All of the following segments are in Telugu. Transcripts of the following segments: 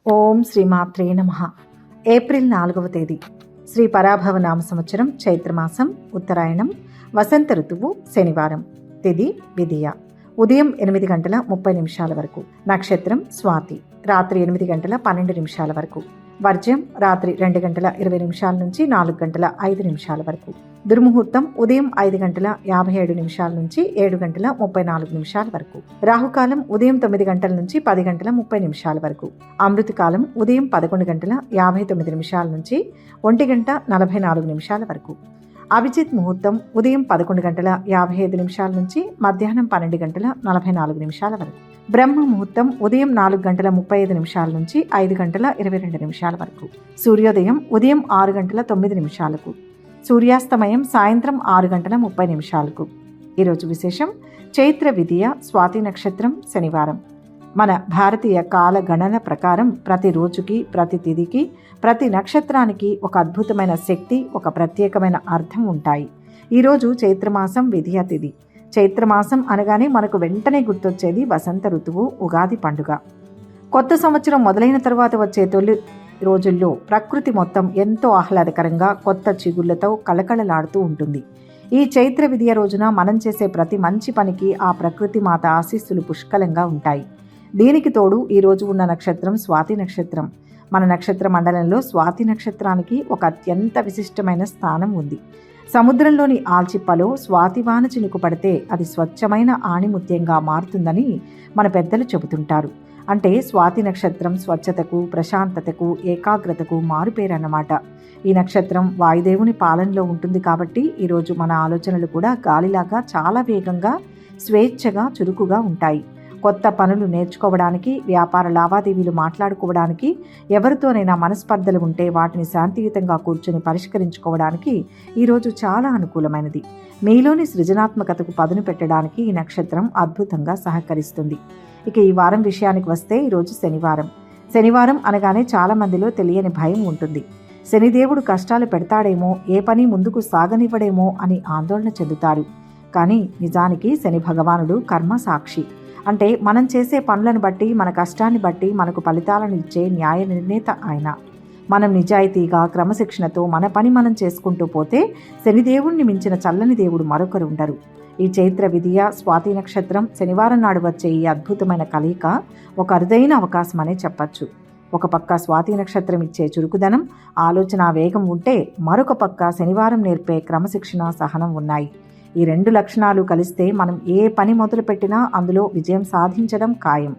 ఓం శ్రీమాత్రే నమః. ఏప్రిల్ 4వ తేదీ శ్రీ పరాభవ నామ సంవత్సరం చైత్రమాసం ఉత్తరాయణం వసంత ఋతువు శనివారం. తిథి విదియ. ఉదయం 8:30 వరకు. నక్షత్రం స్వాతి. రాత్రి 8:12 వరకు. వర్జ్యం రాత్రి 2:20 నుంచి 4:05 వరకు. దుర్ముహూర్తం ఉదయం 5:57 నుంచి 7:34 వరకు. రాహుకాలం ఉదయం 9 నుంచి 10:30 వరకు. అమృతకాలం ఉదయం 11:59 నుంచి 1:44 వరకు. అభిజిత్ ముహూర్తం ఉదయం 11:55 నుంచి మధ్యాహ్నం 12:44 వరకు. బ్రహ్మ ముహూర్తం ఉదయం 4:35 నుంచి 5:22 వరకు. సూర్యోదయం ఉదయం 6:09. సూర్యాస్తమయం సాయంత్రం 6:30. ఈరోజు విశేషం చైత్ర విదియ స్వాతి నక్షత్రం శనివారం. మన భారతీయ కాల గణన ప్రకారం ప్రతి రోజుకి, ప్రతి తిథికి, ప్రతి నక్షత్రానికి ఒక అద్భుతమైన శక్తి, ఒక ప్రత్యేకమైన అర్థం ఉంటాయి. ఈరోజు చైత్రమాసం విదియ తిథి. చైత్రమాసం అనగానే మనకు వెంటనే గుర్తొచ్చేది వసంత ఋతువు, ఉగాది పండుగ. కొత్త సంవత్సరం మొదలైన తర్వాత వచ్చే తొలి రోజుల్లో ప్రకృతి మొత్తం ఎంతో ఆహ్లాదకరంగా కొత్త చిగుళ్లతో కళకళలాడుతూ ఉంటుంది. ఈ చైత్ర విదియ రోజున మనం చేసే ప్రతి మంచి పనికి ఆ ప్రకృతి మాత ఆశీస్సులు పుష్కలంగా ఉంటాయి. దీనికి తోడు ఈరోజు ఉన్న నక్షత్రం స్వాతి నక్షత్రం. మన నక్షత్ర మండలంలో స్వాతి నక్షత్రానికి ఒక అత్యంత విశిష్టమైన స్థానం ఉంది. సముద్రంలోని ఆల్చిప్పలో స్వాతివాన చినుకు పడితే అది స్వచ్ఛమైన ఆణిముత్యంగా మారుతుందని మన పెద్దలు చెబుతుంటారు. అంటే స్వాతి నక్షత్రం స్వచ్ఛతకు, ప్రశాంతతకు, ఏకాగ్రతకు మారుపేరన్నమాట. ఈ నక్షత్రం వాయుదేవుని పాలనలో ఉంటుంది కాబట్టి ఈరోజు మన ఆలోచనలు కూడా గాలిలాగా చాలా వేగంగా, స్వేచ్ఛగా, చురుకుగా ఉంటాయి. కొత్త పనులు నేర్చుకోవడానికి, వ్యాపార లావాదేవీలు మాట్లాడుకోవడానికి, ఎవరితోనైనా మనస్పర్ధలు ఉంటే వాటిని శాంతియుతంగా కూర్చొని పరిష్కరించుకోవడానికి ఈరోజు చాలా అనుకూలమైనది. మీలోని సృజనాత్మకతకు పదును పెట్టడానికి ఈ నక్షత్రం అద్భుతంగా సహకరిస్తుంది. ఇక ఈ వారం విషయానికి వస్తే ఈరోజు శనివారం. శనివారం అనగానే చాలా మందిలో తెలియని భయం ఉంటుంది. శనిదేవుడు కష్టాలు పెడతాడేమో, ఏ పని ముందుకు సాగనివ్వడేమో అని ఆందోళన చెందుతారు. కానీ నిజానికి శని భగవానుడు కర్మ సాక్షి. అంటే మనం చేసే పనులను బట్టి, మన కష్టాన్ని బట్టి మనకు ఫలితాలను ఇచ్చే న్యాయ నిర్ణేత ఆయన. మనం నిజాయితీగా, క్రమశిక్షణతో మన పని మనం చేసుకుంటూ పోతే శనిదేవుణ్ణి మించిన చల్లని దేవుడు మరొకరు ఉండరు. ఈ చైత్ర విదియ స్వాతి నక్షత్రం శనివారం నాడు వచ్చే ఈ అద్భుతమైన కలయిక ఒక అరుదైన అవకాశం అనే చెప్పచ్చు. ఒక పక్క స్వాతి నక్షత్రం ఇచ్చే చురుకుదనం, ఆలోచన వేగం ఉంటే, మరొక పక్క శనివారం నేర్పే క్రమశిక్షణ, సహనం ఉన్నాయి. ఈ రెండు లక్షణాలు కలిస్తే మనం ఏ పని మొదలు పెట్టినా అందులో విజయం సాధించడం ఖాయం.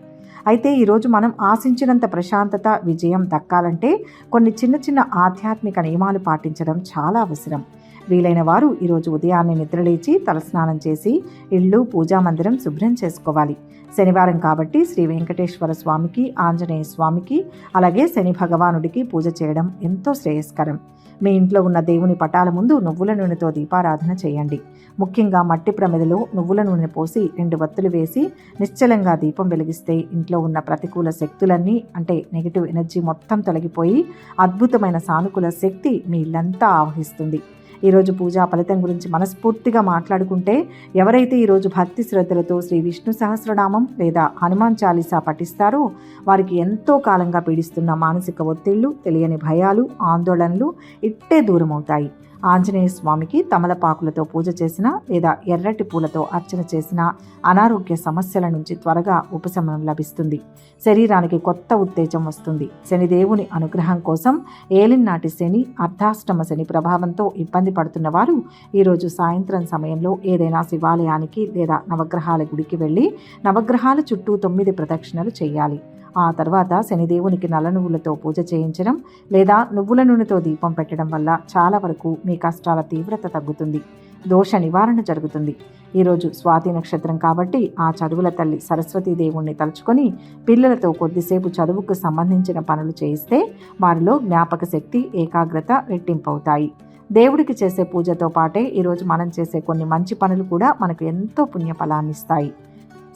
అయితే ఈరోజు మనం ఆశించినంత ప్రశాంతత, విజయం దక్కాలంటే కొన్ని చిన్న చిన్న ఆధ్యాత్మిక నియమాలు పాటించడం చాలా అవసరం. వీలైన వారు ఈరోజు ఉదయాన్నే నిద్రలేచి తలస్నానం చేసి ఇళ్ళు, పూజా మందిరం శుభ్రం చేసుకోవాలి. శనివారం కాబట్టి శ్రీ వెంకటేశ్వర స్వామికి, ఆంజనేయ స్వామికి, అలాగే శని భగవానుడికి పూజ చేయడం ఎంతో శ్రేయస్కరం. మీ ఇంట్లో ఉన్న దేవుని పటాల ముందు నువ్వుల నూనెతో దీపారాధన చేయండి. ముఖ్యంగా మట్టి ప్రమిదలో నువ్వుల నూనె పోసి 2 వత్తులు వేసి నిశ్చలంగా దీపం వెలిగిస్తే ఇంట్లో ఉన్న ప్రతికూల శక్తులన్నీ, అంటే నెగిటివ్ ఎనర్జీ మొత్తం తొలగిపోయి అద్భుతమైన సానుకూల శక్తి మీ ఇల్లంతా ఆవహిస్తుంది. ఈరోజు పూజా ఫలితం గురించి మనస్ఫూర్తిగా మాట్లాడుకుంటే, ఎవరైతే ఈరోజు భక్తి శ్రద్ధలతో శ్రీ విష్ణు సహస్రనామం లేదా హనుమాన్ చాలీసా పఠిస్తారో వారికి ఎంతో కాలంగా పీడిస్తున్న మానసిక ఒత్తిళ్లు, తెలియని భయాలు, ఆందోళనలు ఇట్టే దూరమవుతాయి. ఆంజనేయ స్వామికి తమలపాకులతో పూజ చేసినా లేదా ఎర్రటి పూలతో అర్చన చేసినా అనారోగ్య సమస్యల నుంచి త్వరగా ఉపశమనం లభిస్తుంది. శరీరానికి కొత్త ఉత్తేజం వస్తుంది. శనిదేవుని అనుగ్రహం కోసం ఏలినాటి శని, అర్ధాష్టమ శని ప్రభావంతో ఇబ్బంది పడుతున్న వారు ఈరోజు సాయంత్రం సమయంలో ఏదైనా శివాలయానికి లేదా నవగ్రహాల గుడికి వెళ్ళి నవగ్రహాల చుట్టూ 9 ప్రదక్షిణలు చేయాలి. ఆ తర్వాత శనిదేవునికి నల్ల నువ్వులతో పూజ చేయించడం లేదా నువ్వుల నూనెతో దీపం పెట్టడం వల్ల చాలా వరకు మీ కష్టాల తీవ్రత తగ్గుతుంది, దోష నివారణ జరుగుతుంది. ఈరోజు స్వాతి నక్షత్రం కాబట్టి ఆ చదువుల తల్లి సరస్వతీదేవుణ్ణి తలుచుకొని పిల్లలతో కొద్దిసేపు చదువుకు సంబంధించిన పనులు చేయిస్తే వారిలో జ్ఞాపక శక్తి, ఏకాగ్రత రెట్టింపవుతాయి. దేవుడికి చేసే పూజతో పాటే ఈరోజు మనం చేసే కొన్ని మంచి పనులు కూడా మనకు ఎంతో పుణ్యఫలాన్నిస్తాయి.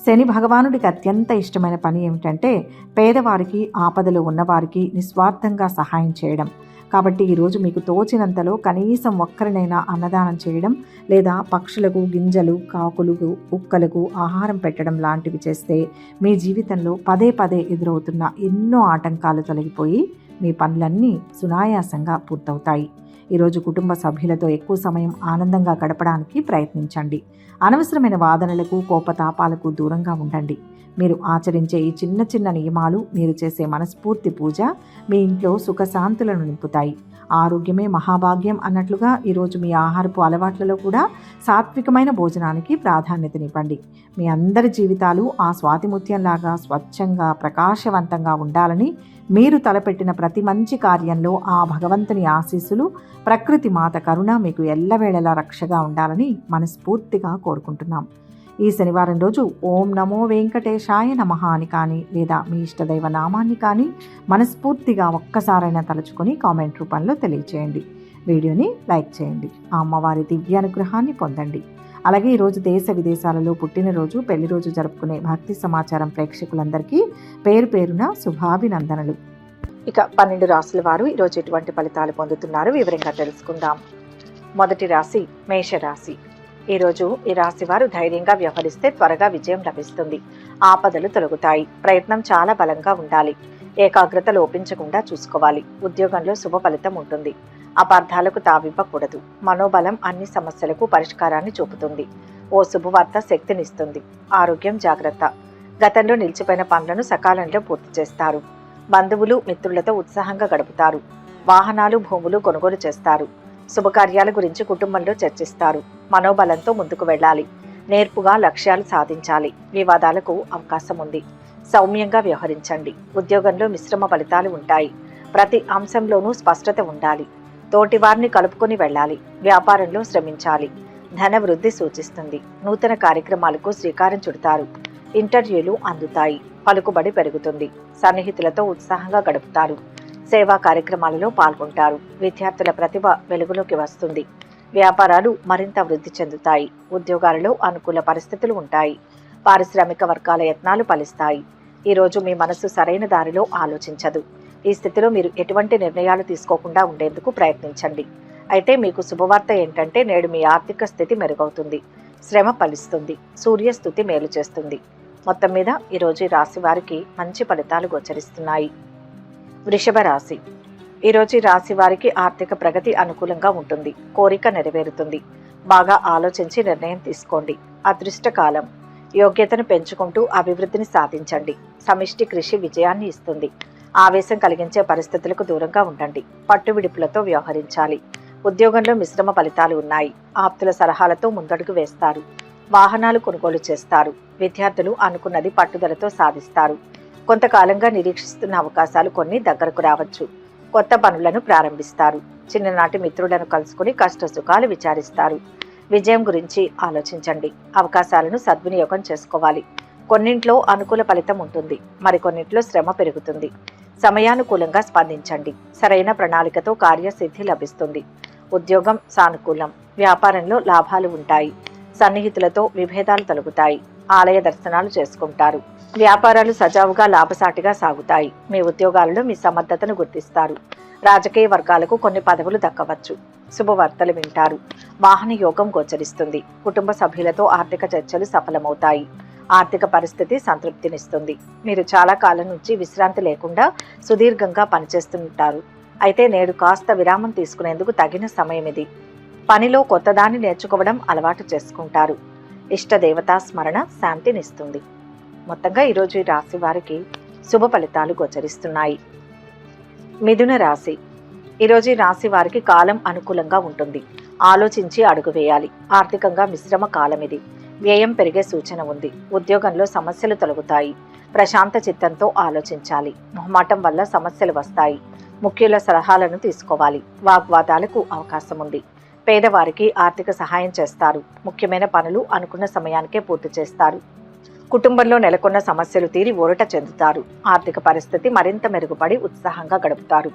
శని భగవానుడికి అత్యంత ఇష్టమైన పని ఏమిటంటే పేదవారికి, ఆపదలో ఉన్నవారికి నిస్వార్థంగా సహాయం చేయడం. కాబట్టి ఈరోజు మీకు తోచినంతలో కనీసం ఒక్కరినైనా అన్నదానం చేయడం లేదా పక్షులకు గింజలు, కాకులకు, కుక్కలకు ఆహారం పెట్టడం లాంటివి చేస్తే మీ జీవితంలో పదే పదే ఎదురవుతున్న ఎన్నో ఆటంకాలు తొలగిపోయి మీ పనులన్నీ సునాయాసంగా పూర్తవుతాయి. ఈరోజు కుటుంబ సభ్యులతో ఎక్కువ సమయం ఆనందంగా గడపడానికి ప్రయత్నించండి. అనవసరమైన వాదనలకు, కోపతాపాలకు దూరంగా ఉండండి. మీరు ఆచరించే ఈ చిన్న చిన్న నియమాలు, మీరు చేసే మనస్ఫూర్తి పూజ మీ ఇంట్లో సుఖశాంతులను నింపుతాయి. ఆరోగ్యమే మహాభాగ్యం అన్నట్లుగా ఈరోజు మీ ఆహారపు అలవాట్లలో కూడా సాత్వికమైన భోజనానికి ప్రాధాన్యతనివ్వండి. మీ అందరి జీవితాలు ఆ స్వాతిముత్యంలాగా స్వచ్ఛంగా, ప్రకాశవంతంగా ఉండాలని, మీరు తలపెట్టిన ప్రతి మంచి కార్యంలో ఆ భగవంతుని ఆశీస్సులు, ప్రకృతి మాత కరుణ మీకు ఎల్లవేళలా రక్షగా ఉండాలని మనస్ఫూర్తిగా కోరుకుంటున్నాం. ఈ శనివారం రోజు ఓం నమో వెంకటేశాయ నమః అని కానీ లేదా మీ ఇష్టదైవ నామాన్ని కానీ మనస్ఫూర్తిగా ఒక్కసారైనా తలుచుకొని కామెంట్ రూపంలో తెలియచేయండి. వీడియోని లైక్ చేయండి. ఆ అమ్మవారి దివ్యానుగ్రహాన్ని పొందండి. అలాగే ఈరోజు దేశ విదేశాలలో పుట్టినరోజు, పెళ్లి రోజు జరుపుకునే భక్తి సమాచారం ప్రేక్షకులందరికీ పేరు పేరున శుభాభినందనలు. ఇక 12 రాశుల వారు ఈరోజు ఎటువంటి ఫలితాలు పొందుతున్నారు వివరంగా తెలుసుకుందాం. మొదటి రాశి మేషరాశి. ఈరోజు ఈ రాశి వారు ధైర్యంగా వ్యవహరిస్తే త్వరగా విజయం లభిస్తుంది. ఆపదలు తొలగుతాయి. ప్రయత్నం చాలా బలంగా ఉండాలి. ఏకాగ్రత లోపించకుండా చూసుకోవాలి. ఉద్యోగంలో శుభ ఫలితం ఉంటుంది. అపార్థాలకు తావివ్వకూడదు. మనోబలం అన్ని సమస్యలకు పరిష్కారాన్ని చూపుతుంది. ఓ శుభవార్త శక్తినిస్తుంది. ఆరోగ్యం జాగ్రత్త. గతంలో నిలిచిపోయిన పనులను సకాలంలో పూర్తి చేస్తారు. బంధువులు, మిత్రులతో ఉత్సాహంగా గడుపుతారు. వాహనాలు, భూములు కొనుగోలు చేస్తారు. శుభకార్యాల గురించి కుటుంబంలో చర్చిస్తారు. మనోబలంతో ముందుకు వెళ్ళాలి. నేర్పుగా లక్ష్యాలు సాధించాలి. వివాదాలకు అవకాశం ఉంది. సౌమ్యంగా వ్యవహరించండి. ఉద్యోగంలో మిశ్రమ ఫలితాలు ఉంటాయి. ప్రతి అంశంలోనూ స్పష్టత ఉండాలి. తోటివారిని కలుపుకొని వెళ్ళాలి. వ్యాపారంలో శ్రమించాలి. ధన వృద్ధి సూచిస్తుంది. నూతన కార్యక్రమాలకు శ్రీకారం చుడతారు. ఇంటర్వ్యూలు అందుతాయి. పలుకుబడి పెరుగుతుంది. సన్నిహితులతో ఉత్సాహంగా గడుపుతారు. సేవా కార్యక్రమాలలో పాల్గొంటారు. విద్యార్థుల ప్రతిభ వెలుగులోకి వస్తుంది. వ్యాపారాలు మరింత వృద్ధి చెందుతాయి. ఉద్యోగాలలో అనుకూల పరిస్థితులు ఉంటాయి. పారిశ్రామిక వర్గాల యత్నాలు ఫలిస్తాయి. ఈరోజు మీ మనసు సరైన దారిలో ఆలోచించదు. ఈ స్థితిలో మీరు ఎటువంటి నిర్ణయాలు తీసుకోకుండా ఉండేందుకు ప్రయత్నించండి. అయితే మీకు శుభవార్త ఏంటంటే నేడు మీ ఆర్థిక స్థితి మెరుగవుతుంది. శ్రమ ఫలిస్తుంది. సూర్యస్థుతి మేలు చేస్తుంది. మొత్తం మీద ఈరోజు ఈ రాశి వారికి మంచి ఫలితాలు గోచరిస్తున్నాయి. వృషభ రాశి. ఈరోజు ఈ రాశి వారికి ఆర్థిక ప్రగతి అనుకూలంగా ఉంటుంది. కోరిక నెరవేరుతుంది. బాగా ఆలోచించి నిర్ణయం తీసుకోండి. అదృష్టకాలం. యోగ్యతను పెంచుకుంటూ అభివృద్ధిని సాధించండి. సమిష్టి కృషి విజయాన్ని ఇస్తుంది. ఆవేశం కలిగించే పరిస్థితులకు దూరంగా ఉండండి. పట్టువిడుపులతో వ్యవహరించాలి. ఉద్యోగంలో మిశ్రమ ఫలితాలు ఉన్నాయి. ఆప్తుల సలహాలతో ముందడుగు వేస్తారు. వాహనాలు కొనుగోలు చేస్తారు. విద్యార్థులు అనుకున్నది పట్టుదలతో సాధిస్తారు. కొంతకాలంగా నిరీక్షిస్తున్న అవకాశాలు కొన్ని దగ్గరకు రావచ్చు. కొత్త పనులను ప్రారంభిస్తారు. చిన్ననాటి మిత్రులను కలుసుకుని కష్టసుఖాలు విచారిస్తారు. విజయం గురించి ఆలోచించండి. అవకాశాలను సద్వినియోగం చేసుకోవాలి. కొన్నింట్లో అనుకూల ఫలితం ఉంటుంది. మరికొన్నింట్లో శ్రమ పెరుగుతుంది. సమయానుకూలంగా స్పందించండి. సరైన ప్రణాళికతో కార్యసిద్ధి లభిస్తుంది. ఉద్యోగం సానుకూలం. వ్యాపారంలో లాభాలు ఉంటాయి. సన్నిహితులతో విభేదాలు తొలగుతాయి. ఆలయ దర్శనాలు చేసుకుంటారు. వ్యాపారాలు సజావుగా లాభసాటిగా సాగుతాయి. మీ ఉద్యోగాలలో మీ సమర్థతను గుర్తిస్తారు. రాజకీయ వర్గాలకు కొన్ని పదవులు దక్కవచ్చు. శుభవార్తలు వింటారు. వాహన యోగం గోచరిస్తుంది. కుటుంబ సభ్యులతో ఆర్థిక చర్చలు సఫలమవుతాయి. ఆర్థిక పరిస్థితి సంతృప్తినిస్తుంది. మీరు చాలా కాలం నుంచి విశ్రాంతి లేకుండా సుదీర్ఘంగా పనిచేస్తుంటారు. అయితే నేడు కాస్త విరామం తీసుకునేందుకు తగిన సమయం ఇది. పనిలో కొత్తదాన్ని నేర్చుకోవడం అలవాటు చేసుకుంటారు. ఇష్టదేవతా స్మరణ శాంతినిస్తుంది. మొత్తంగా ఈరోజు ఈ రాశి వారికి శుభ ఫలితాలు గోచరిస్తున్నాయి. మిథున రాశి. ఈరోజు ఈ రాశి వారికి కాలం అనుకూలంగా ఉంటుంది. ఆలోచించి అడుగు వేయాలి. ఆర్థికంగా మిశ్రమ కాలం ఇది. వ్యయం పెరిగే సూచన ఉంది. ఉద్యోగంలో సమస్యలు తొలగుతాయి. ప్రశాంత చిత్తంతో ఆలోచించాలి. మొహమాటం వల్ల సమస్యలు వస్తాయి. ముఖ్యుల సలహాలను తీసుకోవాలి. వాగ్వాదాలకు అవకాశం ఉంది. పేదవారికి ఆర్థిక సహాయం చేస్తారు. ముఖ్యమైన పనులు అనుకున్న సమయానికే పూర్తి చేస్తారు. కుటుంబంలో నెలకొన్న సమస్యలు తీరి ఊరట చెందుతారు. ఆర్థిక పరిస్థితి మరింత మెరుగుపడి ఉత్సాహంగా గడుపుతారు.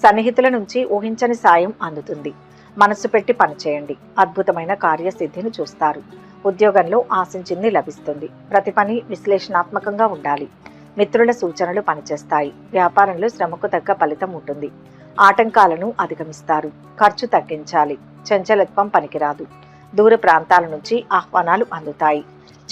సన్నిహితుల నుంచి ఊహించని సాయం అందుతుంది. మనసు పెట్టి పనిచేయండి. అద్భుతమైన కార్యసిద్ధిని చూస్తారు. ఉద్యోగంలో ఆశించింది లభిస్తుంది. ప్రతి పని విశ్లేషణాత్మకంగా ఉండాలి. మిత్రుల సూచనలు పనిచేస్తాయి. వ్యాపారంలో శ్రమకు తగ్గ ఫలితం ఉంటుంది. ఆటంకాలను అధిగమిస్తారు. ఖర్చు తగ్గించాలి. చంచలత్వం పనికిరాదు. దూర ప్రాంతాల నుంచి ఆహ్వానాలు అందుతాయి.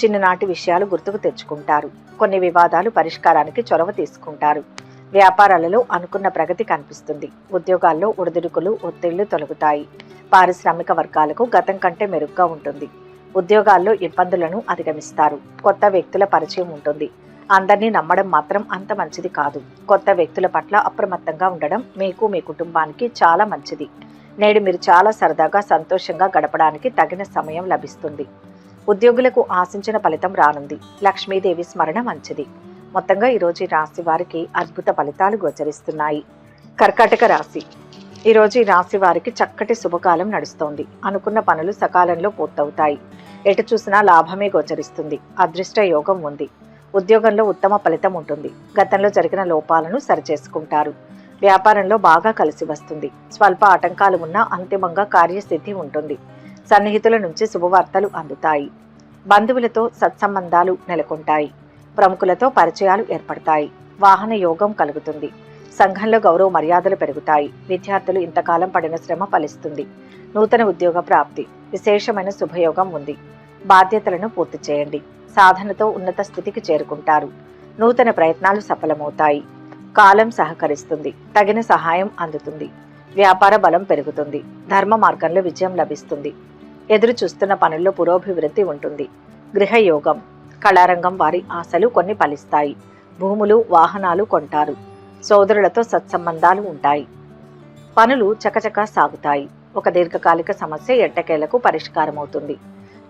చిన్ననాటి విషయాలు గుర్తుకు తెచ్చుకుంటారు. కొన్ని వివాదాలు పరిష్కారానికి చొరవ తీసుకుంటారు. వ్యాపారాలలో అనుకున్న ప్రగతి కనిపిస్తుంది. ఉద్యోగాల్లో ఒడిదుడుకులు ఒత్తిళ్లు తొలగుతాయి. పారిశ్రామిక వర్గాలకు గతం కంటే మెరుగ్గా ఉంటుంది. ఉద్యోగాల్లో ఇబ్బందులను అధిగమిస్తారు. కొత్త వ్యక్తుల పరిచయం ఉంటుంది. అందరినీ నమ్మడం మాత్రం అంత మంచిది కాదు. కొత్త వ్యక్తుల పట్ల అప్రమత్తంగా ఉండడం మీకు మీ కుటుంబానికి చాలా మంచిది. నేడు మీరు చాలా సరదాగా సంతోషంగా గడపడానికి తగిన సమయం లభిస్తుంది. ఉద్యోగులకు ఆశించిన ఫలితం రానుంది. లక్ష్మీదేవి స్మరణ మంచిది. మొత్తంగా ఈరోజు ఈ రాశి వారికి అద్భుత ఫలితాలు గోచరిస్తున్నాయి. కర్కాటక రాశి. ఈరోజు ఈ రాశి వారికి చక్కటి శుభకాలం నడుస్తోంది. అనుకున్న పనులు సకాలంలో పూర్తవుతాయి. ఎటు చూసినా లాభమే గోచరిస్తుంది. అదృష్ట యోగం ఉంది. ఉద్యోగంలో ఉత్తమ ఫలితం ఉంటుంది. గతంలో జరిగిన లోపాలను సరిచేసుకుంటారు. వ్యాపారంలో బాగా కలిసి వస్తుంది. స్వల్ప ఆటంకాలు ఉన్నా అంతిమంగా కార్యసిద్ధి ఉంటుంది. సన్నిహితుల నుంచి శుభవార్తలు అందుతాయి. బంధువులతో సత్సంబంధాలు నెలకొంటాయి. ప్రముఖులతో పరిచయాలు ఏర్పడతాయి. వాహన యోగం కలుగుతుంది. సంఘంలో గౌరవ మర్యాదలు పెరుగుతాయి. విద్యార్థులు ఇంతకాలం పడిన శ్రమ ఫలిస్తుంది. నూతన ఉద్యోగ ప్రాప్తి. విశేషమైన శుభయోగం ఉంది. బాధ్యతలను పూర్తి చేయండి. సాధనతో ఉన్నత స్థితికి చేరుకుంటారు. నూతన ప్రయత్నాలు సఫలమవుతాయి. కాలం సహకరిస్తుంది. తగిన సహాయం అందుతుంది. వ్యాపార బలం పెరుగుతుంది. ధర్మ మార్గంలో విజయం లభిస్తుంది. ఎదురు చూస్తున్న పనుల్లో పురోభివృద్ధి ఉంటుంది. గృహయోగం. కళారంగం వారి ఆశలు కొన్ని ఫలిస్తాయి. భూములు వాహనాలు కొంటారు. సోదరులతో సత్సంబంధాలు ఉంటాయి. పనులు చకచకా సాగుతాయి. ఒక దీర్ఘకాలిక సమస్య ఎట్టకేలకు పరిష్కారమవుతుంది.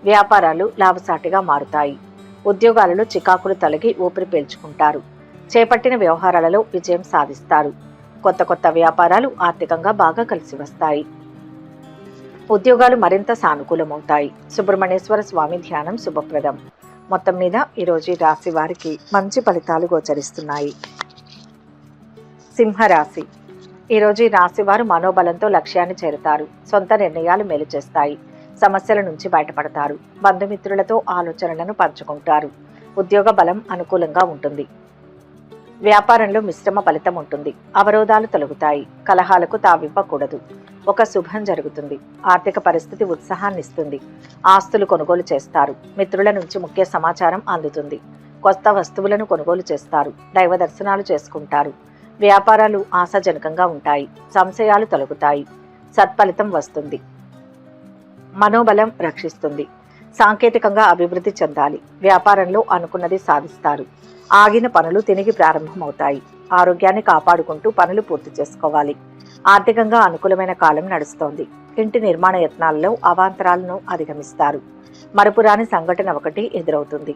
వ్యాపారాలు లాభసాటిగా మారుతాయి. ఉద్యోగాలలో చికాకులు తొలగి ఊపిరి పీల్చుకుంటారు. చేపట్టిన వ్యవహారాలలో విజయం సాధిస్తారు. కొత్త కొత్త వ్యాపారాలు ఆర్థికంగా బాగా కలిసి వస్తాయి. ఉద్యోగాలు మరింత సానుకూలమవుతాయి. సుబ్రహ్మణ్యేశ్వర స్వామి ధ్యానం శుభప్రదం. మొత్తం మీద ఈరోజు ఈ రాశి వారికి మంచి ఫలితాలు గోచరిస్తున్నాయి. సింహరాశి. ఈరోజు ఈ రాశి వారు మనోబలంతో లక్ష్యాన్ని చేరుతారు. సొంత నిర్ణయాలు మేలు చేస్తాయి. సమస్యల నుంచి బయటపడతారు. బంధుమిత్రులతో ఆలోచనలను పంచుకుంటారు. ఉద్యోగ బలం అనుకూలంగా ఉంటుంది. వ్యాపారంలో మిశ్రమ ఫలితం ఉంటుంది. అవరోధాలు తొలగుతాయి. కలహాలకు తావివ్వకూడదు. ఒక శుభం జరుగుతుంది. ఆర్థిక పరిస్థితి ఉత్సాహాన్నిస్తుంది. ఆస్తులు కొనుగోలు చేస్తారు. మిత్రుల నుంచి ముఖ్య సమాచారం అందుతుంది. కొత్త వస్తువులను కొనుగోలు చేస్తారు. దైవ దర్శనాలు చేసుకుంటారు. వ్యాపారాలు ఆశాజనకంగా ఉంటాయి. సంశయాలు తొలగుతాయి. సత్ఫలితం వస్తుంది. మనోబలం రక్షిస్తుంది. సాంకేతికంగా అభివృద్ధి చెందాలి. వ్యాపారంలో అనుకున్నది సాధిస్తారు. ఆగిన పనులు తిరిగి ప్రారంభమవుతాయి. ఆరోగ్యాన్ని కాపాడుకుంటూ పనులు పూర్తి చేసుకోవాలి. ఆర్థికంగా అనుకూలమైన కాలం నడుస్తోంది. ఇంటి నిర్మాణ యత్నాలలో అవాంతరాలను అధిగమిస్తారు. మరపురాని సంఘటన ఒకటి ఎదురవుతుంది.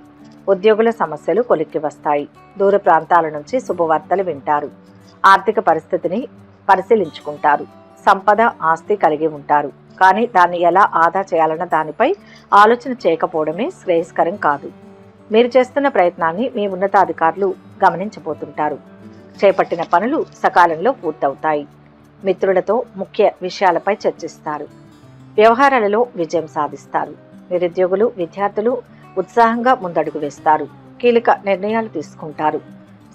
ఉద్యోగుల సమస్యలు కొలిక్కి వస్తాయి. దూర ప్రాంతాల నుంచి శుభవార్తలు వింటారు. ఆర్థిక పరిస్థితిని పరిశీలించుకుంటారు. సంపద ఆస్తి కలిగి ఉంటారు. కానీ దాన్ని ఎలా ఆదా చేయాలన్న దానిపై ఆలోచన చేయకపోవడమే శ్రేయస్కరం కాదు. మీరు చేస్తున్న ప్రయత్నాన్ని మీ ఉన్నతాధికారులు గమనించబోతుంటారు. చేపట్టిన పనులు సకాలంలో పూర్తవుతాయి. మిత్రులతో ముఖ్య విషయాలపై చర్చిస్తారు. వ్యవహారాలలో విజయం సాధిస్తారు. నిరుద్యోగులు విద్యార్థులు ఉత్సాహంగా ముందడుగు వేస్తారు. కీలక నిర్ణయాలు తీసుకుంటారు.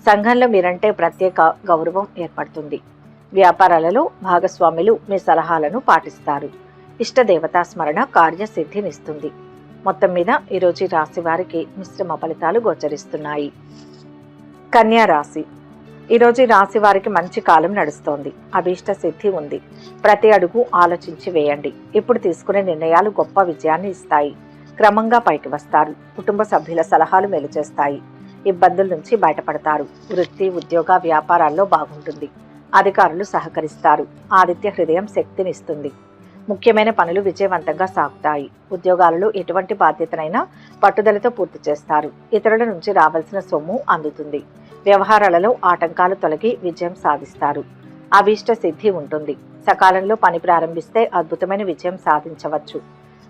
సంఘంలో మీరంటే ప్రత్యేక గౌరవం ఏర్పడుతుంది. వ్యాపారాలలో భాగస్వాములు మీ సలహాలను పాటిస్తారు. ఇష్టదేవతా స్మరణ కార్యసిద్ధినిస్తుంది. మొత్తం మీద ఈరోజు రాశి వారికి మిశ్రమ ఫలితాలు గోచరిస్తున్నాయి. కన్యా రాశి. ఈరోజు రాశి వారికి మంచి కాలం నడుస్తోంది. అభీష్ట సిద్ధి ఉంది. ప్రతి అడుగు ఆలోచించి వేయండి. ఇప్పుడు తీసుకునే నిర్ణయాలు గొప్ప విజయాన్ని ఇస్తాయి. క్రమంగా పైకి వస్తారు. కుటుంబ సభ్యుల సలహాలు మేలు చేస్తాయి. ఇబ్బందుల నుంచి బయటపడతారు. వృత్తి ఉద్యోగ వ్యాపారాల్లో బాగుంటుంది. అధికారులు సహకరిస్తారు. ఆదిత్య హృదయం శక్తినిస్తుంది. ముఖ్యమైన పనులు విజయవంతంగా సాగుతాయి. ఉద్యోగాలలో ఎటువంటి బాధ్యతనైనా పట్టుదలతో పూర్తి చేస్తారు. ఇతరుల నుంచి రావాల్సిన సొమ్ము అందుతుంది. వ్యవహారాలలో ఆటంకాలు తొలగి విజయం సాధిస్తారు. అభీష్ట సిద్ధి ఉంటుంది. సకాలంలో పని ప్రారంభిస్తే అద్భుతమైన విజయం సాధించవచ్చు.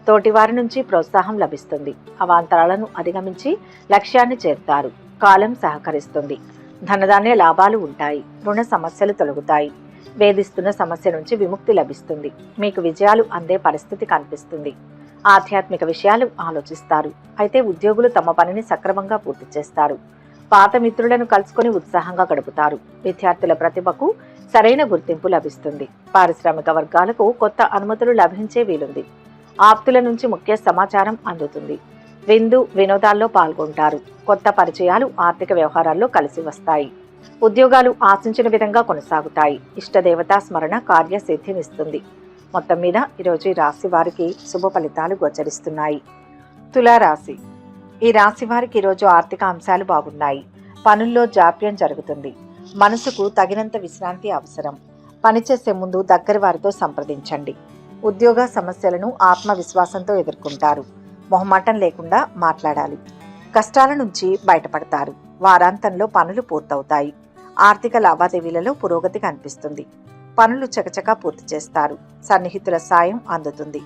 తోటివారి నుంచి ప్రోత్సాహం లభిస్తుంది. అవాంతరాలను అధిగమించి లక్ష్యాన్ని చేరుతారు. కాలం సహకరిస్తుంది. ధనధాన్య లాభాలు ఉంటాయి. రుణ సమస్యలు తొలగుతాయి. వేధిస్తున్న సమస్య నుంచి విముక్తి లభిస్తుంది. మీకు విజయాలు అందే పరిస్థితి కనిపిస్తుంది. ఆధ్యాత్మిక విషయాలు ఆలోచిస్తారు. అయితే ఉద్యోగులు తమ పనిని సక్రమంగా పూర్తి చేస్తారు. పాత మిత్రులను కలుసుకొని ఉత్సాహంగా గడుపుతారు. విద్యార్థుల ప్రతిభకు సరైన గుర్తింపు లభిస్తుంది. పారిశ్రామిక వర్గాలకు కొత్త అనుమతులు లభించే వీలుంది. ఆప్తుల నుంచి ముఖ్య సమాచారం అందుతుంది. విందు వినోదాల్లో పాల్గొంటారు. కొత్త పరిచయాలు ఆర్థిక వ్యవహారాల్లో కలిసి వస్తాయి. ఉద్యోగాలు ఆశించిన విధంగా కొనసాగుతాయి. ఇష్టదేవతా స్మరణ కార్యసిద్ధినిస్తుంది. మొత్తం మీద ఈరోజు ఈ రాశి వారికి శుభ ఫలితాలు గోచరిస్తున్నాయి. తులారాశి. ఈ రాశి వారికి ఈరోజు ఆర్థిక అంశాలు బాగున్నాయి. పనుల్లో జాప్యం జరుగుతుంది. మనసుకు తగినంత విశ్రాంతి అవసరం. పనిచేసే ముందు దగ్గర వారితో సంప్రదించండి. ఉద్యోగ సమస్యలను ఆత్మవిశ్వాసంతో ఎదుర్కొంటారు. మొహమాటం లేకుండా మాట్లాడాలి. కష్టాల నుంచి బయటపడతారు. వారాంతంలో పనులు పూర్తవుతాయి. ఆర్థిక లావాదేవీలలో పురోగతి కనిపిస్తుంది. పనులు చకచకా పూర్తి చేస్తారు. సన్నిహితుల సాయం అందుతుంది.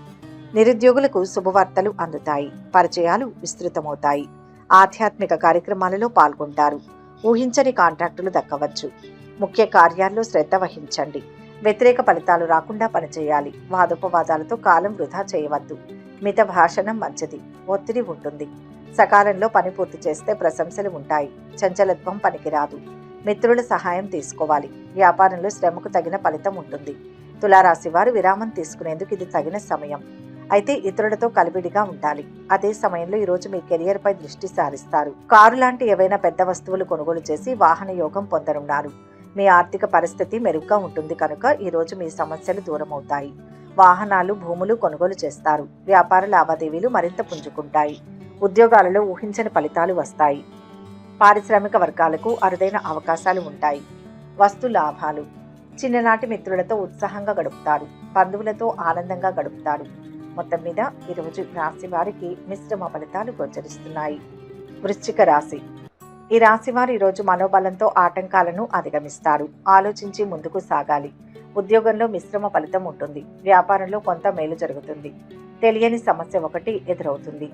నిరుద్యోగులకు శుభవార్తలు అందుతాయి. పరిచయాలు విస్తృతమవుతాయి. ఆధ్యాత్మిక కార్యక్రమాలలో పాల్గొంటారు. ఊహించని కాంట్రాక్టులు దక్కవచ్చు. ముఖ్య కార్యాల్లో శ్రద్ధ వహించండి. వ్యతిరేక ఫలితాలు రాకుండా పనిచేయాలి. వాదోపవాదాలతో కాలం వృధా చేయవద్దు. మిత భాషణం మంచిది. ఒత్తిడి ఉంటుంది. సకాలంలో పని పూర్తి చేస్తే ప్రశంసలు ఉంటాయి. చంచలత్వం పనికిరాదు. మిత్రుల సహాయం తీసుకోవాలి. వ్యాపారంలో శ్రమకు తగిన ఫలితం ఉంటుంది. తులారాశి వారు విరామం తీసుకునేందుకు ఇది తగిన సమయం. అయితే ఇతరులతో కలివిడిగా ఉండాలి. అదే సమయంలో ఈరోజు మీ కెరియర్ పై దృష్టి సారిస్తారు. కారు లాంటి ఏవైనా పెద్ద వస్తువులు కొనుగోలు చేసి వాహన యోగం పొందనున్నారు. మీ ఆర్థిక పరిస్థితి మెరుగ్గా ఉంటుంది కనుక ఈరోజు మీ సమస్యలు దూరమవుతాయి. వాహనాలు భూములు కొనుగోలు చేస్తారు. వ్యాపార లావాదేవీలు మరింత పుంజుకుంటాయి. ఉద్యోగాలలో ఊహించని ఫలితాలు వస్తాయి. పారిశ్రామిక వర్గాలకు అరుదైన అవకాశాలు ఉంటాయి. వస్తు లాభాలు. చిన్ననాటి మిత్రులతో ఉత్సాహంగా గడుపుతారు. బంధువులతో ఆనందంగా గడుపుతారు. మొత్తం మీద ఈరోజు రాశి వారికి మిశ్రమ ఫలితాలు గోచరిస్తున్నాయి. వృశ్చిక రాశి. ఈ రాశి వారు ఈరోజు మనోబలంతో ఆటంకాలను అధిగమిస్తారు. ఆలోచించి ముందుకు సాగాలి. ఉద్యోగంలో మిశ్రమ ఫలితం ఉంటుంది. వ్యాపారంలో కొంత మేలు జరుగుతుంది. తెలియని సమస్య ఒకటి ఎదురవుతుంది.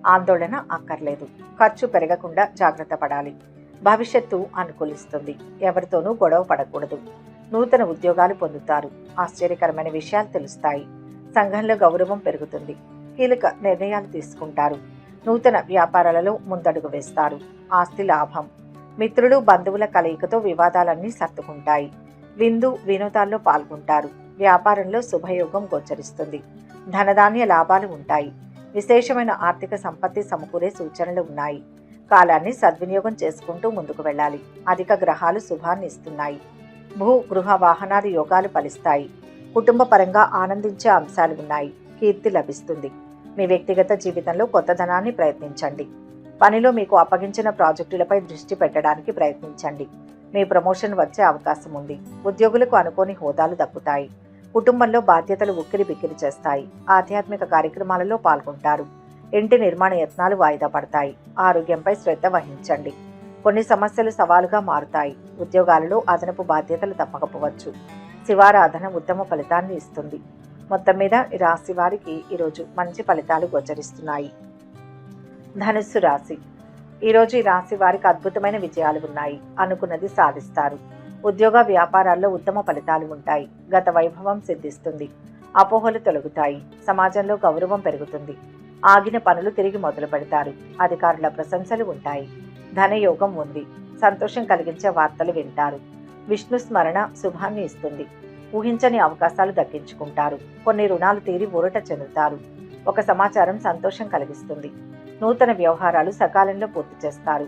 ఆందోళన అక్కర్లేదు. ఖర్చు పెరగకుండా జాగ్రత్త పడాలి. భవిష్యత్తు అనుకూలిస్తుంది. ఎవరితోనూ గొడవ పడకూడదు. నూతన ఉద్యోగాలు పొందుతారు. ఆశ్చర్యకరమైన విషయాలు తెలుస్తాయి. సంఘంలో గౌరవం పెరుగుతుంది. కీలక నిర్ణయాలు తీసుకుంటారు. నూతన వ్యాపారాలలో ముందడుగు వేస్తారు. ఆస్తి లాభం. మిత్రులు బంధువుల కలయికతో వివాదాలన్నీ సర్దుకుంటాయి. విందు వినోదాల్లో పాల్గొంటారు. వ్యాపారంలో శుభయోగం గోచరిస్తుంది. ధనధాన్య లాభాలు ఉంటాయి. విశేషమైన ఆర్థిక సంపత్తి సమకూరే సూచనలు ఉన్నాయి. కాలాన్ని సద్వినియోగం చేసుకుంటూ ముందుకు వెళ్ళాలి. అధిక గ్రహాలు శుభాన్ని ఇస్తున్నాయి. భూ గృహ వాహనాది యోగాలు ఫలిస్తాయి. కుటుంబ పరంగా ఆనందించే అంశాలు ఉన్నాయి. కీర్తి లభిస్తుంది. మీ వ్యక్తిగత జీవితంలో కొత్తదనాన్ని ప్రయత్నించండి. పనిలో మీకు అప్పగించిన ప్రాజెక్టులపై దృష్టి పెట్టడానికి ప్రయత్నించండి. మీ ప్రమోషన్ వచ్చే అవకాశం ఉంది. ఉద్యోగులకు అనుకోని హోదాలు దక్కుతాయి. కుటుంబంలో బాధ్యతలు ఉక్కిరి బిక్కిరి చేస్తాయి. ఆధ్యాత్మిక కార్యక్రమాలలో పాల్గొంటారు. ఇంటి నిర్మాణ యత్నాలు వాయిదా పడతాయి. ఆరోగ్యంపై శ్రద్ధ వహించండి. కొన్ని సమస్యలు సవాలుగా మారుతాయి. ఉద్యోగాలలో అదనపు బాధ్యతలు తప్పకపోవచ్చు. శివారాధన ఉత్తమ ఫలితాన్ని ఇస్తుంది. మొత్తం మీద ఈ రాశి వారికి ఈరోజు మంచి ఫలితాలు గోచరిస్తున్నాయి. ధనుస్సు రాశి. ఈరోజు ఈ రాశి వారికి అద్భుతమైన విజయాలు ఉన్నాయి. అనుకున్నది సాధిస్తారు. ఉద్యోగ వ్యాపారాల్లో ఉత్తమ ఫలితాలు ఉంటాయి. గత వైభవం సిద్ధిస్తుంది. అపోహలు తొలగుతాయి. సమాజంలో గౌరవం పెరుగుతుంది. ఆగిన పనులు తిరిగి మొదలు పెడతారు. అధికారుల ప్రశంసలు ఉంటాయి. ధనయోగం ఉంది. సంతోషం కలిగించే వార్తలు వింటారు. విష్ణు స్మరణ శుభాన్ని ఇస్తుంది. ఊహించని అవకాశాలు దక్కించుకుంటారు. కొన్ని రుణాలు తీరి ఊరట చెందుతారు. ఒక సమాచారం సంతోషం కలిగిస్తుంది. నూతన వ్యవహారాలు సకాలంలో పూర్తి చేస్తారు.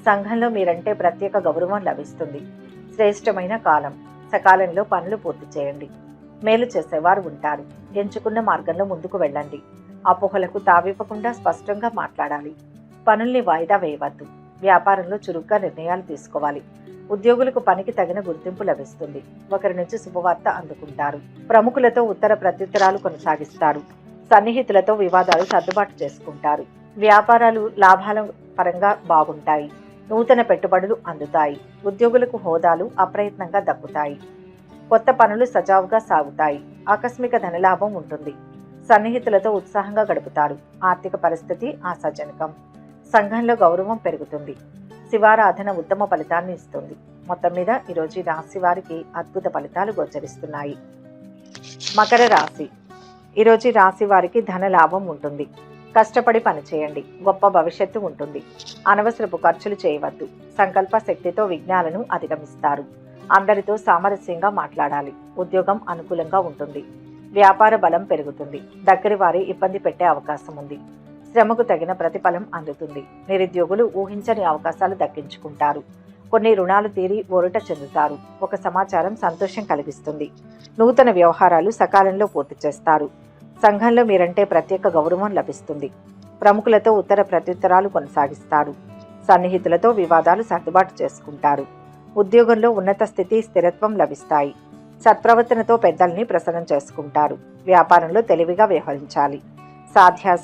సంఘంలో మీరంటే ప్రత్యేక గౌరవం లభిస్తుంది. శ్రేష్టమైన కాలం. సకాలంలో పనులు పూర్తి చేయండి. మేలు చేసేవారు ఉంటారు. ఎంచుకున్న మార్గంలో ముందుకు వెళ్ళండి. అపోహలకు తావివ్వకుండా స్పష్టంగా మాట్లాడాలి. పనుల్ని వాయిదా వేయవద్దు. వ్యాపారంలో చురుగ్గా నిర్ణయాలు తీసుకోవాలి. ఉద్యోగులకు పనికి తగిన గుర్తింపు లభిస్తుంది. ఒకరి నుంచి శుభవార్త అందుకుంటారు. ప్రముఖులతో ఉత్తర ప్రత్యుత్తరాలు కొనసాగిస్తారు. సన్నిహితులతో వివాదాలు సర్దుబాటు చేసుకుంటారు. వ్యాపారాలు లాభాల పరంగా బాగుంటాయి. నూతన పెట్టుబడులు అందుతాయి. ఉద్యోగులకు హోదాలు అప్రయత్నంగా దక్కుతాయి. కొత్త పనులు సజావుగా సాగుతాయి. ఆకస్మిక ధనలాభం ఉంటుంది. సన్నిహితులతో ఉత్సాహంగా గడుపుతారు. ఆర్థిక పరిస్థితి ఆశాజనకం. సంఘంలో గౌరవం పెరుగుతుంది. శివారాధన ఉత్తమ ఫలితాన్ని ఇస్తుంది. మొత్తం మీద ఈరోజు ఈ రాశి వారికి అద్భుత ఫలితాలు గోచరిస్తున్నాయి. మకర రాశి. ఈరోజు ఈ రాశి వారికి ధన లాభం ఉంటుంది. కష్టపడి పనిచేయండి. గొప్ప భవిష్యత్తు ఉంటుంది. అనవసరపు ఖర్చులు చేయవద్దు. సంకల్ప శక్తితో విఘ్నాలను అధిగమిస్తారు. అందరితో సామరస్యంగా మాట్లాడాలి. ఉద్యోగం అనుకూలంగా ఉంటుంది. వ్యాపార బలం పెరుగుతుంది. దగ్గరి వారి ఇబ్బంది పెట్టే అవకాశం ఉంది. శ్రమకు తగిన ప్రతిఫలం అందుతుంది. నిరుద్యోగులు ఊహించని అవకాశాలు దక్కించుకుంటారు. కొన్ని రుణాలు తీరి ఊరట చెందుతారు. ఒక సమాచారం సంతోషం కలిగిస్తుంది. నూతన వ్యవహారాలు సకాలంలో పూర్తి చేస్తారు. సంఘంలో మీరంటే ప్రత్యేక గౌరవం లభిస్తుంది. ప్రముఖులతో ఉత్తర ప్రత్యుత్తరాలు కొనసాగిస్తారు. సన్నిహితులతో వివాదాలు సర్దుబాటు చేసుకుంటారు. ఉద్యోగంలో ఉన్నత స్థితి స్థిరత్వం లభిస్తాయి. సత్ప్రవర్తనతో పెద్దల్ని ప్రసన్నం చేసుకుంటారు. వ్యాపారంలో తెలివిగా వ్యవహరించాలి.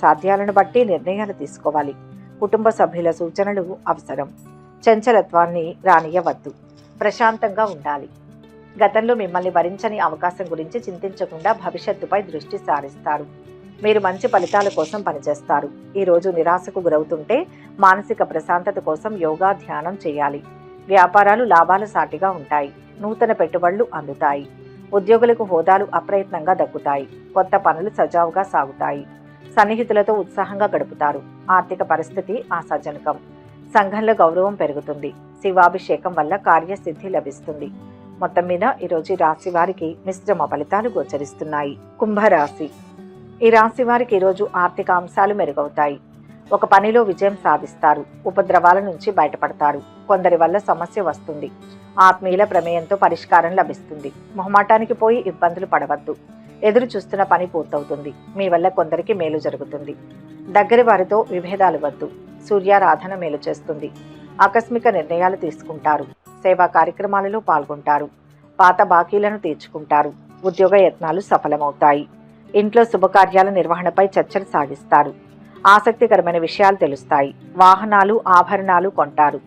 సాధ్యాలను బట్టి నిర్ణయాలు తీసుకోవాలి. కుటుంబ సభ్యుల సూచనలు అవసరం. చంచలత్వాన్ని రానియవద్దు. ప్రశాంతంగా ఉండాలి. గతంలో మిమ్మల్ని భరించని అవకాశం గురించి చింతించకుండా భవిష్యత్తుపై దృష్టి సారిస్తారు. మీరు మంచి ఫలితాల కోసం పనిచేస్తారు. ఈరోజు నిరాశకు గురవుతుంటే మానసిక ప్రశాంతత కోసం యోగా, ధ్యానం చేయాలి. వ్యాపారాలు లాభాల సాటిగా ఉంటాయి. నూతన పెట్టుబడులు అందుతాయి. ఉద్యోగులకు హోదాలు అప్రయత్నంగా దక్కుతాయి. కొత్త పనులు సజావుగా సాగుతాయి. సన్నిహితులతో ఉత్సాహంగా గడుపుతారు. ఆర్థిక పరిస్థితి ఆశాజనకం. సంఘంలో గౌరవం పెరుగుతుంది. శివాభిషేకం వల్ల కార్యసిద్ధి లభిస్తుంది. మొత్తం మీద ఈరోజు రాశి వారికి మిశ్రమ ఫలితాలు గోచరిస్తున్నాయి. కుంభరాశి. ఈ రాశి వారికి ఈరోజు ఆర్థిక అంశాలు మెరుగవుతాయి. ఒక పనిలో విజయం సాధిస్తారు. ఉపద్రవాల నుంచి బయటపడతారు. కొందరి వల్ల సమస్య వస్తుంది. ఆత్మీయుల ప్రమేయంతో పరిష్కారం లభిస్తుంది. మొహమాటానికి పోయి ఇబ్బందులు పడవద్దు. ఎదురు చూస్తున్న పని పూర్తవుతుంది. మీ వల్ల కొందరికి మేలు జరుగుతుంది. దగ్గరి వారితో విభేదాలు వద్దు. సూర్యారాధన మేలు చేస్తుంది. ఆకస్మిక నిర్ణయాలు తీసుకుంటారు. సేవా కార్యక్రమాలలో పాల్గొంటారు. పాత బాకీలను తీర్చుకుంటారు. ఉద్యోగ యత్నాలు సఫలమవుతాయి. ఇంట్లో శుభకార్యాల నిర్వహణపై చర్చలు సాగిస్తారు. ఆసక్తికరమైన విషయాలు తెలుస్తాయి. వాహనాలు, ఆభరణాలు కొంటారు.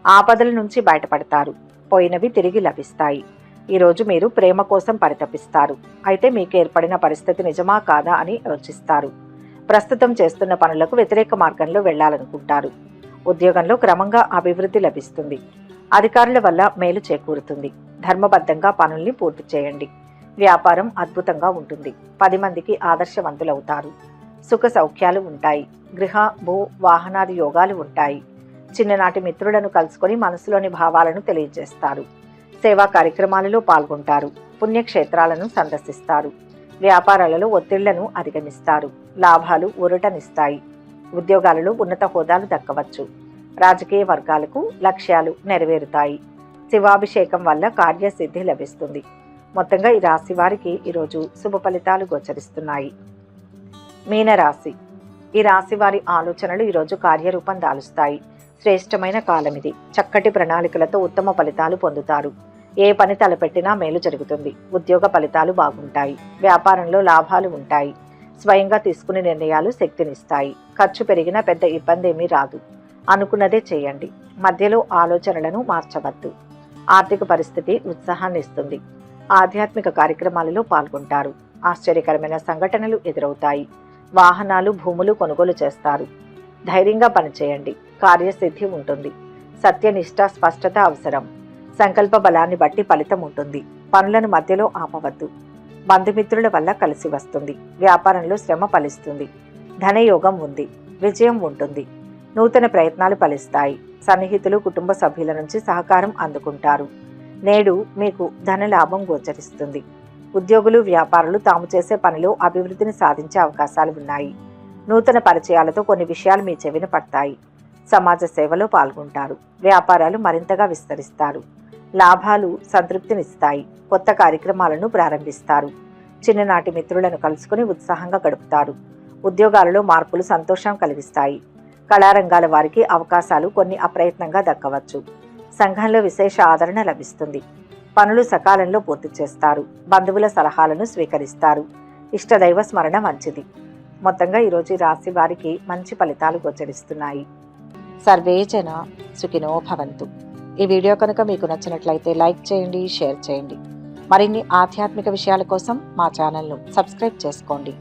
ఆపదల నుంచి బయటపడతారు. పోయినవి తిరిగి లభిస్తాయి. ఈరోజు మీరు ప్రేమ కోసం పరితపిస్తారు. అయితే మీకు ఏర్పడిన పరిస్థితి నిజమా కాదా అని ఆలోచిస్తారు. ప్రస్తుతం చేస్తున్న పనులకు వ్యతిరేక మార్గంలో వెళ్లాలనుకుంటారు. ఉద్యోగంలో క్రమంగా అభివృద్ధి లభిస్తుంది. అధికారుల వల్ల మేలు చేకూరుతుంది. ధర్మబద్ధంగా పనుల్ని పూర్తి చేయండి. వ్యాపారం అద్భుతంగా ఉంటుంది. 10 మందికి ఆదర్శవంతులవుతారు. సుఖ సౌఖ్యాలు ఉంటాయి. గృహ, భూ, వాహనాది యోగాలు ఉంటాయి. చిన్ననాటి మిత్రులను కలుసుకొని మనసులోని భావాలను తెలియజేస్తారు. సేవా కార్యక్రమాలలో పాల్గొంటారు. పుణ్యక్షేత్రాలను సందర్శిస్తారు. వ్యాపారాలలో ఒత్తిళ్లను అధిగమిస్తారు. లాభాలు ఊరటనిస్తాయి. ఉద్యోగాలలో ఉన్నత హోదాలు దక్కవచ్చు. రాజకీయ వర్గాలకు లక్ష్యాలు నెరవేరుతాయి. శివాభిషేకం వల్ల కార్యసిద్ధి లభిస్తుంది. మొత్తంగా ఈ రాశి వారికి ఈరోజు శుభ ఫలితాలు గోచరిస్తున్నాయి. మీనరాశి. ఈ రాశి వారి ఆలోచనలు ఈరోజు కార్యరూపం దాలుస్తాయి. శ్రేష్టమైన కాలం ఇది. చక్కటి ప్రణాళికలతో ఉత్తమ ఫలితాలు పొందుతారు. ఏ పని తలపెట్టినా మేలు జరుగుతుంది. ఉద్యోగ ఫలితాలు బాగుంటాయి. వ్యాపారంలో లాభాలు ఉంటాయి. స్వయంగా తీసుకునే నిర్ణయాలు శక్తినిస్తాయి. ఖర్చు పెరిగినా పెద్ద ఇబ్బంది ఏమీ రాదు. అనుకున్నదే చేయండి. మధ్యలో ఆలోచనలను మార్చవద్దు. ఆర్థిక పరిస్థితి ఉత్సాహాన్ని ఇస్తుంది. ఆధ్యాత్మిక కార్యక్రమాలలో పాల్గొంటారు. ఆశ్చర్యకరమైన సంఘటనలు ఎదురవుతాయి. వాహనాలు, భూములు కొనుగోలు చేస్తారు. ధైర్యంగా పనిచేయండి. కార్యసిద్ధి ఉంటుంది. సత్యనిష్ట, స్పష్టత అవసరం. సంకల్ప బలాన్ని బట్టి ఫలితం ఉంటుంది. పనులను మధ్యలో ఆపవద్దు. బంధుమిత్రుల వల్ల కలిసి వస్తుంది. వ్యాపారంలో శ్రమ ఫలిస్తుంది. ధనయోగం ఉంది. విజయం ఉంటుంది. నూతన ప్రయత్నాలు ఫలిస్తాయి. సన్నిహితులు, కుటుంబ సభ్యుల నుంచి సహకారం అందుకుంటారు. నేడు మీకు ధన లాభం గోచరిస్తుంది. ఉద్యోగులు, వ్యాపారులు తాము చేసే పనిలో అభివృద్ధిని సాధించే అవకాశాలు ఉన్నాయి. నూతన పరిచయాలతో కొన్ని విషయాలు మీ చెవిన పడతాయి. సమాజ సేవలో పాల్గొంటారు. వ్యాపారాలు మరింతగా విస్తరిస్తారు. లాభాలు సంతృప్తినిస్తాయి. కొత్త కార్యక్రమాలను ప్రారంభిస్తారు. చిన్ననాటి మిత్రులను కలుసుకుని ఉత్సాహంగా గడుపుతారు. ఉద్యోగాలలో మార్పులు సంతోషం కలిగిస్తాయి. కళారంగాల వారికి అవకాశాలు కొన్ని అప్రయత్నంగా దక్కవచ్చు. సంఘంలో విశేష ఆదరణ లభిస్తుంది. పనులు సకాలంలో పూర్తి చేస్తారు. బంధువుల సలహాలను స్వీకరిస్తారు. ఇష్టదైవ స్మరణ మంచిది. మొత్తంగా ఈరోజు రాశి వారికి మంచి ఫలితాలు గోచరిస్తున్నాయి. సర్వే జన సుఖినో భవంతు. ఈ వీడియో కనుక మీకు నచ్చినట్లయితే లైక్ చేయండి, షేర్ చేయండి. మరిన్ని ఆధ్యాత్మిక విషయాల కోసం మా ఛానల్ను సబ్స్క్రైబ్ చేసుకోండి.